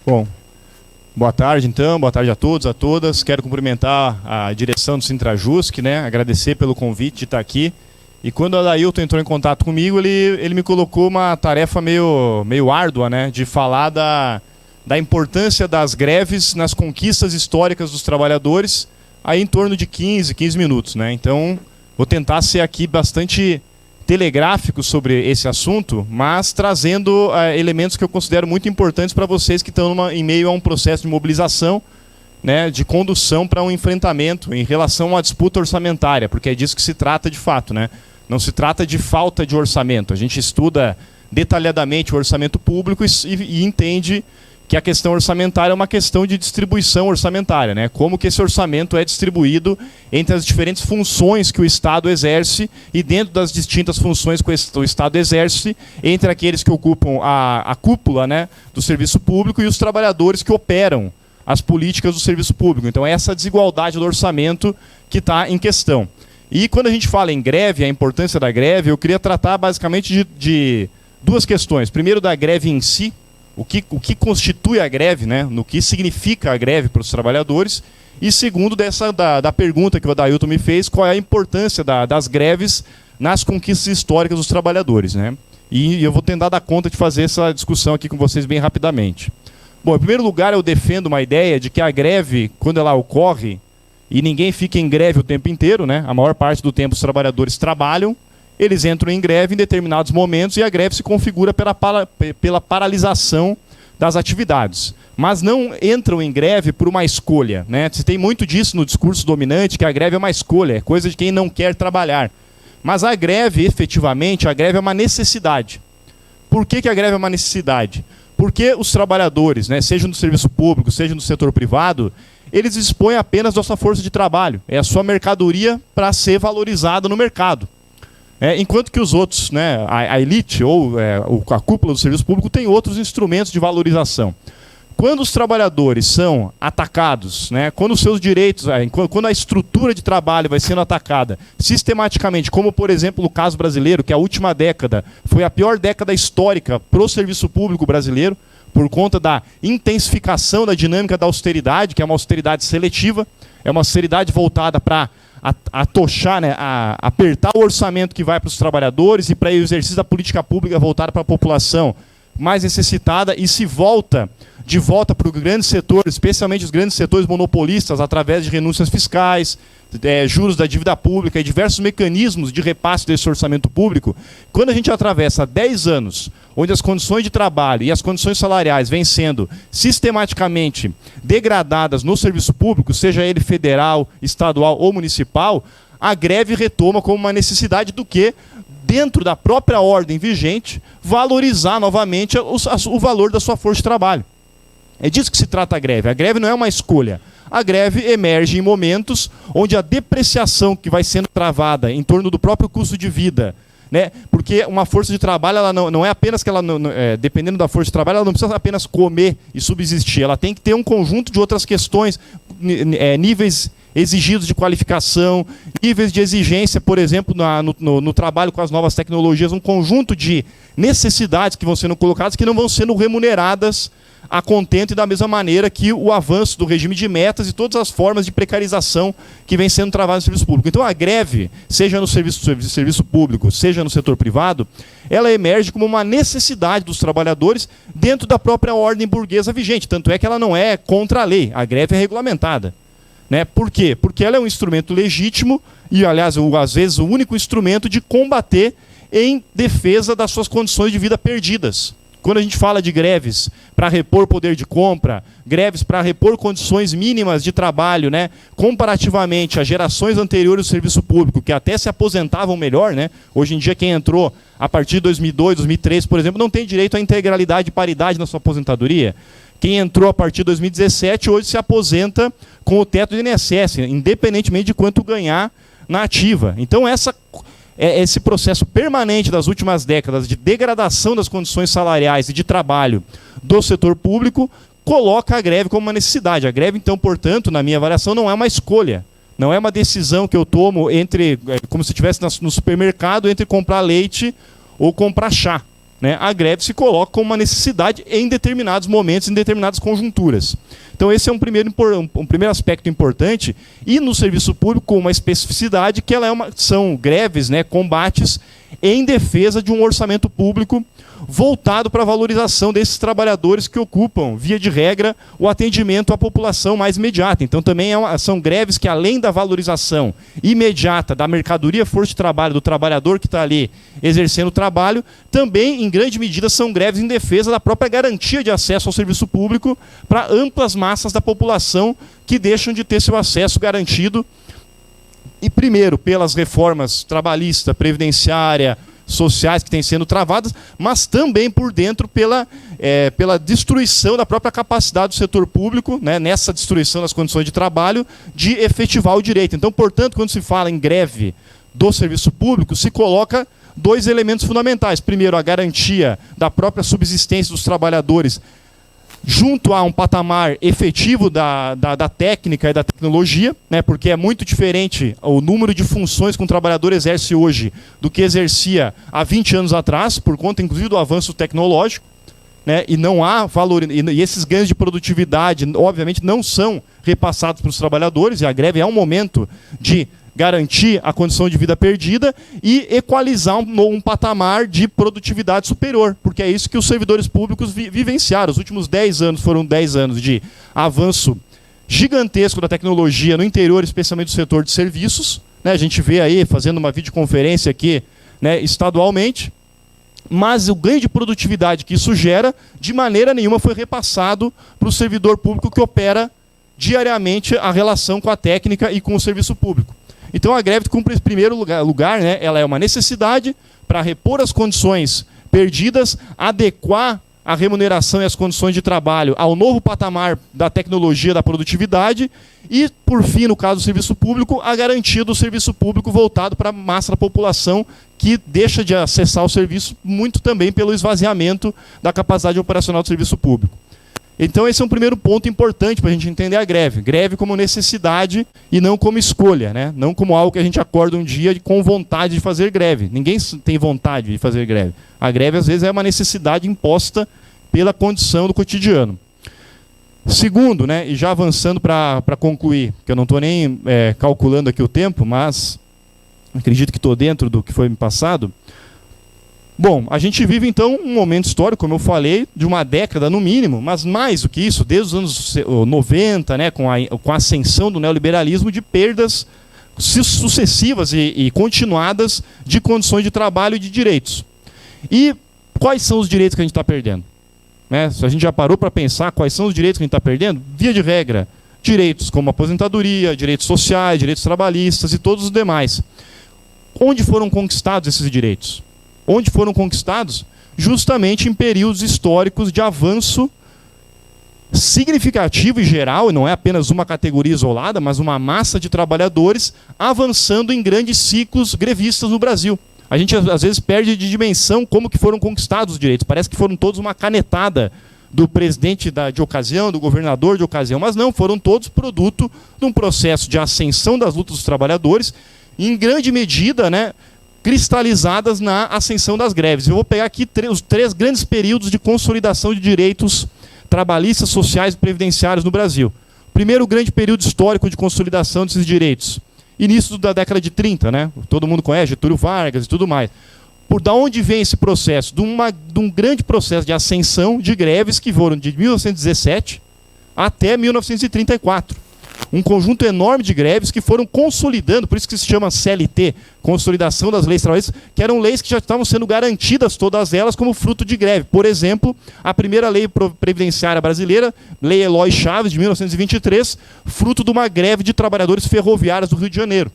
Bom, boa tarde então, boa tarde a todos, a todas. Quero cumprimentar a direção do Sintrajusc, né? Agradecer pelo convite de estar aqui. E quando o Adailton entrou em contato comigo, ele me colocou uma tarefa meio árdua, né? De falar da importância das greves nas conquistas históricas dos trabalhadores, aí em torno de 15 minutos, né? Então, vou tentar ser aqui bastante telegráfico sobre esse assunto, mas trazendo elementos que eu considero muito importantes para vocês que estão em meio a um processo de mobilização, né, de condução para um enfrentamento em relação a uma disputa orçamentária, porque é disso que se trata de fato, né? Não se trata de falta de orçamento. A gente estuda detalhadamente o orçamento público e entende que a questão orçamentária é uma questão de distribuição orçamentária, né? Como que esse orçamento é distribuído entre as diferentes funções que o Estado exerce e dentro das distintas funções que o Estado exerce, entre aqueles que ocupam a cúpula, né, do serviço público e os trabalhadores que operam as políticas do serviço público. Então é essa desigualdade do orçamento que está em questão. E quando a gente fala em greve, a importância da greve, eu queria tratar basicamente de duas questões. Primeiro, da greve em si, o que constitui a greve, né? No que significa a greve para os trabalhadores. E segundo, da pergunta que o Adailton me fez, qual é a importância das greves nas conquistas históricas dos trabalhadores, né? E eu vou tentar dar conta de fazer essa discussão aqui com vocês bem rapidamente. Bom, em primeiro lugar, eu defendo uma ideia de que a greve, quando ela ocorre, e ninguém fica em greve o tempo inteiro, né? A maior parte do tempo os trabalhadores trabalham, eles entram em greve em determinados momentos e a greve se configura pela paralisação das atividades. Mas não entram em greve por uma escolha, né? Se tem muito disso no discurso dominante, que a greve é uma escolha, é coisa de quem não quer trabalhar. Mas a greve, efetivamente, a greve é uma necessidade. Por que a greve é uma necessidade? Porque os trabalhadores, né, seja no serviço público, seja no setor privado, eles dispõem apenas da sua força de trabalho. É a sua mercadoria para ser valorizada no mercado. Enquanto que os outros, né, a elite ou a cúpula do serviço público tem outros instrumentos de valorização. Quando os trabalhadores são atacados, né, quando os seus direitos, quando a estrutura de trabalho vai sendo atacada sistematicamente, como por exemplo no caso brasileiro, que a última década foi a pior década histórica para o serviço público brasileiro, por conta da intensificação da dinâmica da austeridade, que é uma austeridade seletiva, é uma austeridade voltada para atochar, né, apertar o orçamento que vai para os trabalhadores e para o exercício da política pública voltada para a população mais necessitada e se volta de volta para o grande setor, especialmente os grandes setores monopolistas, através de renúncias fiscais, juros da dívida pública e diversos mecanismos de repasse desse orçamento público. Quando a gente atravessa 10 anos, onde as condições de trabalho e as condições salariais vêm sendo sistematicamente degradadas no serviço público, seja ele federal, estadual ou municipal, a greve retoma como uma necessidade do que, dentro da própria ordem vigente, valorizar novamente o valor da sua força de trabalho. É disso que se trata a greve. A greve não é uma escolha. A greve emerge em momentos onde a depreciação que vai sendo travada em torno do próprio custo de vida, né? Porque uma força de trabalho, ela não é apenas que ela, dependendo da força de trabalho, ela não precisa apenas comer e subsistir. Ela tem que ter um conjunto de outras questões, níveis exigidos de qualificação, níveis de exigência, por exemplo, no trabalho com as novas tecnologias, um conjunto de necessidades que vão sendo colocadas que não vão sendo remuneradas a contento e da mesma maneira que o avanço do regime de metas e todas as formas de precarização que vem sendo travadas no serviço público. Então a greve, seja no serviço público, seja no setor privado, ela emerge como uma necessidade dos trabalhadores dentro da própria ordem burguesa vigente. Tanto é que ela não é contra a lei, a greve é regulamentada. Né? Por quê? Porque ela é um instrumento legítimo e, aliás, às vezes o único instrumento de combater em defesa das suas condições de vida perdidas. Quando a gente fala de greves para repor poder de compra, greves para repor condições mínimas de trabalho, né, comparativamente a gerações anteriores do serviço público, que até se aposentavam melhor, né? Hoje em dia quem entrou a partir de 2002, 2003, por exemplo, não tem direito à integralidade e paridade na sua aposentadoria. Quem entrou a partir de 2017, hoje se aposenta com o teto do INSS, independentemente de quanto ganhar na ativa. Então esse processo permanente das últimas décadas de degradação das condições salariais e de trabalho do setor público coloca a greve como uma necessidade. A greve, então, portanto, na minha avaliação, não é uma escolha. Não é uma decisão que eu tomo como se estivesse no supermercado, entre comprar leite ou comprar chá. né, a greve se coloca como uma necessidade em determinados momentos, em determinadas conjunturas. Então esse é um primeiro aspecto importante, e no serviço público com uma especificidade que são greves, né, combates em defesa de um orçamento público voltado para a valorização desses trabalhadores que ocupam, via de regra, o atendimento à população mais imediata. Então também são greves que, além da valorização imediata da mercadoria força de trabalho, do trabalhador que está ali exercendo o trabalho, também, em grande medida, são greves em defesa da própria garantia de acesso ao serviço público para amplas massas da população que deixam de ter seu acesso garantido, e primeiro pelas reformas trabalhista, previdenciária, sociais que têm sendo travadas, mas também por dentro pela destruição da própria capacidade do setor público, né, nessa destruição das condições de trabalho, de efetivar o direito. Então, portanto, quando se fala em greve do serviço público, se coloca dois elementos fundamentais. Primeiro, a garantia da própria subsistência dos trabalhadores junto a um patamar efetivo da técnica e da tecnologia, né, porque é muito diferente o número de funções que um trabalhador exerce hoje do que exercia há 20 anos atrás, por conta inclusive do avanço tecnológico, né, e não há valor, e esses ganhos de produtividade, obviamente, não são repassados para os trabalhadores, e a greve é um momento de garantir a condição de vida perdida e equalizar um patamar de produtividade superior, porque é isso que os servidores públicos vivenciaram. Os últimos 10 anos foram 10 anos de avanço gigantesco da tecnologia no interior, especialmente do setor de serviços, né? A gente vê aí, fazendo uma videoconferência aqui, né, estadualmente, mas o ganho de produtividade que isso gera, de maneira nenhuma foi repassado para o servidor público que opera diariamente a relação com a técnica e com o serviço público. Então a greve cumpre esse primeiro lugar, né? Ela é uma necessidade para repor as condições perdidas, adequar a remuneração e as condições de trabalho ao novo patamar da tecnologia da produtividade e, por fim, no caso do serviço público, a garantia do serviço público voltado para a massa da população que deixa de acessar o serviço muito também pelo esvaziamento da capacidade operacional do serviço público. Então esse é um primeiro ponto importante para a gente entender a greve. Greve como necessidade e não como escolha, né? Não como algo que a gente acorda um dia com vontade de fazer greve. Ninguém tem vontade de fazer greve. A greve, às vezes, é uma necessidade imposta pela condição do cotidiano. Segundo, né, e já avançando para concluir, que eu não estou nem calculando aqui o tempo, mas acredito que estou dentro do que foi me passado. Bom, a gente vive então um momento histórico, como eu falei, de uma década no mínimo, mas mais do que isso, desde os anos 90, né, com a ascensão do neoliberalismo, de perdas sucessivas e continuadas de condições de trabalho e de direitos. E quais são os direitos que a gente está perdendo? Né? Se a gente já parou para pensar quais são os direitos que a gente está perdendo, via de regra, direitos como aposentadoria, direitos sociais, direitos trabalhistas e todos os demais. Onde foram conquistados esses direitos? Onde foram conquistados? Justamente em períodos históricos de avanço significativo e geral, e não é apenas uma categoria isolada, mas uma massa de trabalhadores avançando em grandes ciclos grevistas no Brasil. A gente às vezes perde de dimensão como que foram conquistados os direitos. Parece que foram todos uma canetada do presidente de ocasião, do governador de ocasião, mas não, foram todos produto de um processo de ascensão das lutas dos trabalhadores, em grande medida, né, cristalizadas na ascensão das greves. Eu vou pegar aqui os 3 grandes períodos de consolidação de direitos trabalhistas, sociais e previdenciários no Brasil. Primeiro grande período histórico de consolidação desses direitos. Início da década de 30, né? Todo mundo conhece, Getúlio Vargas e tudo mais. Por da onde vem esse processo? De um grande processo de ascensão de greves que foram de 1917 até 1934. Um conjunto enorme de greves que foram consolidando, por isso que se chama CLT, Consolidação das Leis Trabalhistas, que eram leis que já estavam sendo garantidas, todas elas, como fruto de greve. Por exemplo, a primeira lei previdenciária brasileira, Lei Eloy Chaves, de 1923, fruto de uma greve de trabalhadores ferroviários do Rio de Janeiro.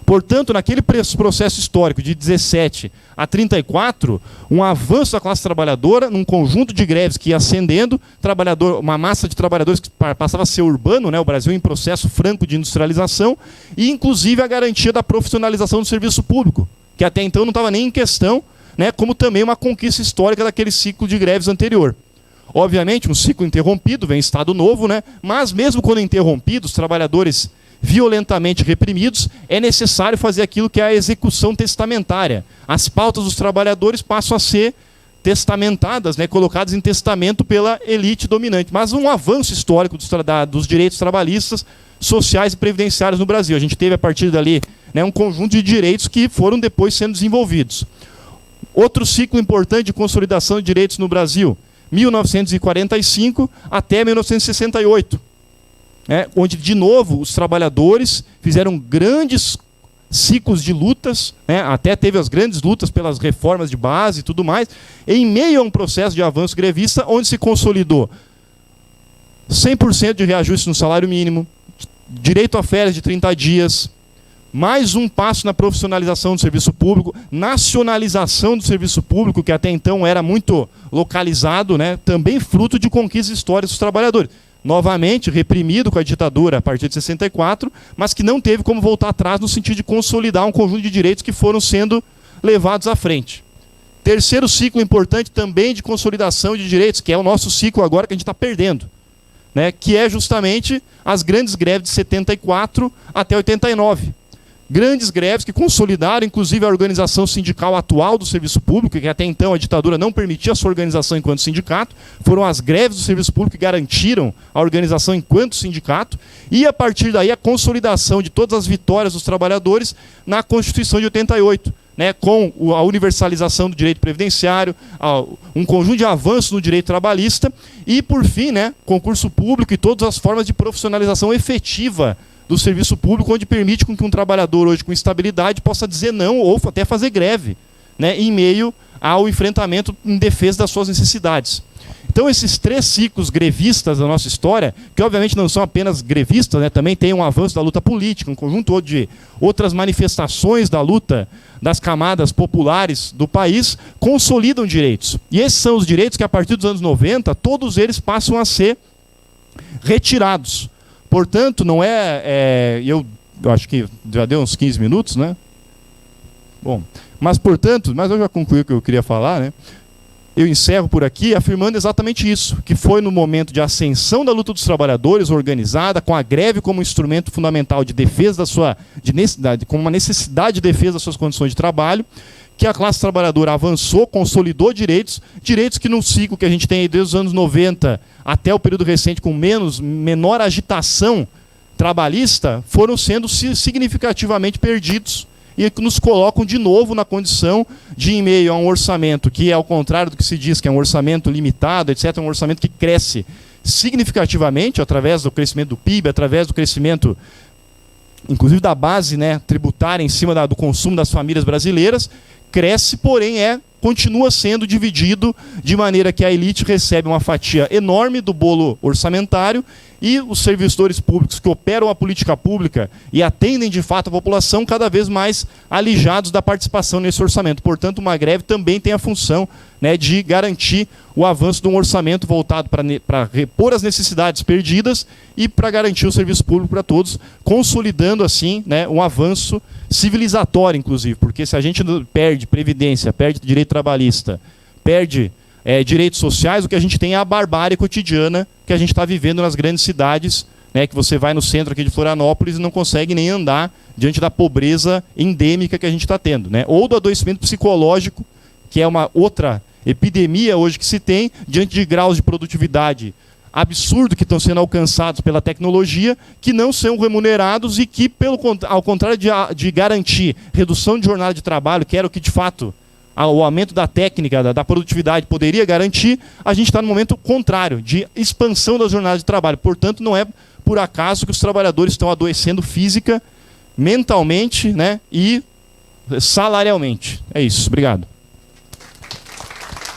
Portanto, naquele processo histórico de 17 a 34, um avanço da classe trabalhadora, num conjunto de greves que ia ascendendo, uma massa de trabalhadores que passava a ser urbano, né, o Brasil em processo franco de industrialização, e inclusive a garantia da profissionalização do serviço público, que até então não estava nem em questão, né, como também uma conquista histórica daquele ciclo de greves anterior. Obviamente, um ciclo interrompido, vem Estado Novo, né, mas mesmo quando interrompido, os trabalhadores violentamente reprimidos, é necessário fazer aquilo que é a execução testamentária. As pautas dos trabalhadores passam a ser testamentadas, né, colocadas em testamento pela elite dominante. Mas um avanço histórico dos direitos trabalhistas, sociais e previdenciários no Brasil. A gente teve, a partir dali, né, um conjunto de direitos que foram depois sendo desenvolvidos. Outro ciclo importante de consolidação de direitos no Brasil, 1945 até 1968, né, onde, de novo, os trabalhadores fizeram grandes ciclos de lutas, né, até teve as grandes lutas pelas reformas de base e tudo mais, em meio a um processo de avanço grevista, onde se consolidou 100% de reajuste no salário mínimo, direito a férias de 30 dias, mais um passo na profissionalização do serviço público, nacionalização do serviço público, que até então era muito localizado, né, também fruto de conquistas históricas dos trabalhadores. Novamente, reprimido com a ditadura a partir de 64, mas que não teve como voltar atrás no sentido de consolidar um conjunto de direitos que foram sendo levados à frente. Terceiro ciclo importante também de consolidação de direitos, que é o nosso ciclo agora que a gente está perdendo, né, que é justamente as grandes greves de 74 até 89. Grandes greves que consolidaram, inclusive, a organização sindical atual do serviço público, que até então a ditadura não permitia a sua organização enquanto sindicato. Foram as greves do serviço público que garantiram a organização enquanto sindicato. E, a partir daí, a consolidação de todas as vitórias dos trabalhadores na Constituição de 88. Né, com a universalização do direito previdenciário, um conjunto de avanços no direito trabalhista e, por fim, né, concurso público e todas as formas de profissionalização efetiva do serviço público, onde permite com que um trabalhador hoje com estabilidade possa dizer não ou até fazer greve, né, em meio ao enfrentamento em defesa das suas necessidades. Então, esses três ciclos grevistas da nossa história, que obviamente não são apenas grevistas, né, também tem um avanço da luta política, um conjunto de outras manifestações da luta das camadas populares do país, consolidam direitos. E esses são os direitos que, a partir dos anos 90, todos eles passam a ser retirados. Portanto, não eu acho que já deu uns 15 minutos, né? Bom, mas eu já concluí o que eu queria falar, né? Eu encerro por aqui afirmando exatamente isso, que foi no momento de ascensão da luta dos trabalhadores organizada, com a greve como instrumento fundamental de defesa da sua, como uma necessidade de defesa das suas condições de trabalho, que a classe trabalhadora avançou, consolidou direitos que no ciclo que a gente tem aí desde os anos 90 até o período recente, com menor agitação trabalhista, foram sendo significativamente perdidos e que nos colocam de novo na condição de, em meio a um orçamento que, ao contrário do que se diz, que é um orçamento limitado, etc., é um orçamento que cresce significativamente através do crescimento do PIB, através do crescimento, inclusive, da base, né, tributária em cima do consumo das famílias brasileiras, cresce, porém continua sendo dividido de maneira que a elite recebe uma fatia enorme do bolo orçamentário e os servidores públicos que operam a política pública e atendem de fato a população cada vez mais alijados da participação nesse orçamento. Portanto, uma greve também tem a função, né, de garantir o avanço de um orçamento voltado para repor as necessidades perdidas e para garantir o serviço público para todos, consolidando assim, né, um avanço civilizatório, inclusive, porque se a gente perde previdência, perde direito trabalhista, perde direitos sociais, o que a gente tem é a barbárie cotidiana que a gente está vivendo nas grandes cidades, né, que você vai no centro aqui de Florianópolis e não consegue nem andar diante da pobreza endêmica que a gente está tendo, né, ou do adoecimento psicológico, que é uma outra epidemia hoje que se tem, diante de graus de produtividade absurdo que estão sendo alcançados pela tecnologia, que não são remunerados e que, ao contrário de garantir redução de jornada de trabalho, que era o que de fato o aumento da técnica, da produtividade poderia garantir, a gente está no momento contrário, de expansão da jornada de trabalho. Portanto, não é por acaso que os trabalhadores estão adoecendo física, mentalmente, né, e salarialmente. É isso. Obrigado.